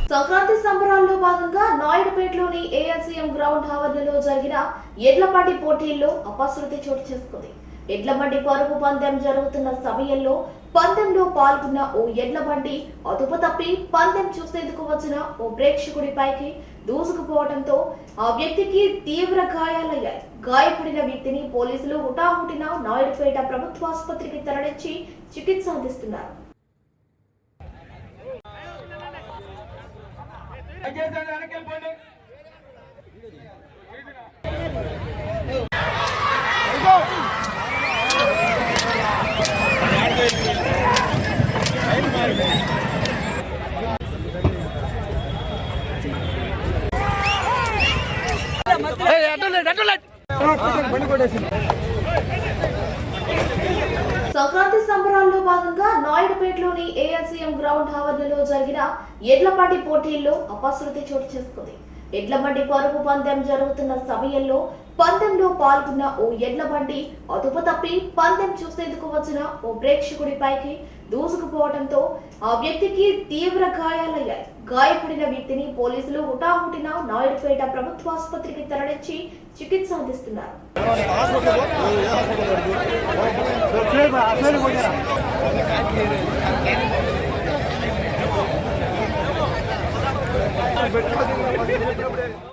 సంక్రాంతి సంబరాల్లో భాగంగా నాయుడుపేటలోని ఏఎల్సీఎం గ్రౌండ్ ఆవరణలో జరిగిన ఎడ్లబండి పోటీల్లో అపశృతి చోటు చేసుకుంది. ఎడ్లబండి పరుగు పందెం జరుగుతున్న సమయంలో పందెంలో పాల్గొన్న ఓ ఎడ్లబండి అదుపు తప్పి పందెం చూసేందుకు వచ్చిన ఓ ప్రేక్షకుడిపైకి దూసుకుపోవడంతో ఆ వ్యక్తికి తీవ్ర గాయాలయ్యాయి. గాయపడిన వ్యక్తిని పోలీసులు హుటాహుటిన నాయుడుపేట ప్రభుత్వ ఆసుపత్రికి తరలించి చికిత్స అందిస్తున్నారు. సంక్రాంతి సంబరాల్లో భాగంగా నాయుడుపేటలోని ఏఎల్సీఎం గ్రౌండ్ ఆవరణలో జరిగిన ఎడ్లబండి పోటీల్లో అపశృతి చోటు చేసుకుంది. ఎడ్లబండి పరుగు పందెం జరుగుతున్న సమయంలో పందెంలో పాల్గొన్న ఓ ఎడ్లబండి అదుపు తప్పి పందెం చూసేందుకు వచ్చిన ఓ ప్రేక్షకుడిపైకి దూసుకుపోవడంతో ఆ వ్యక్తికి తీవ్ర గాయాలయ్యాయి. గాయపడిన వ్యక్తిని పోలీసులు హుటాహుటిన నాయుడుపేట ప్రభుత్వ ఆసుపత్రికి తరలించి చికిత్స అందిస్తున్నారు.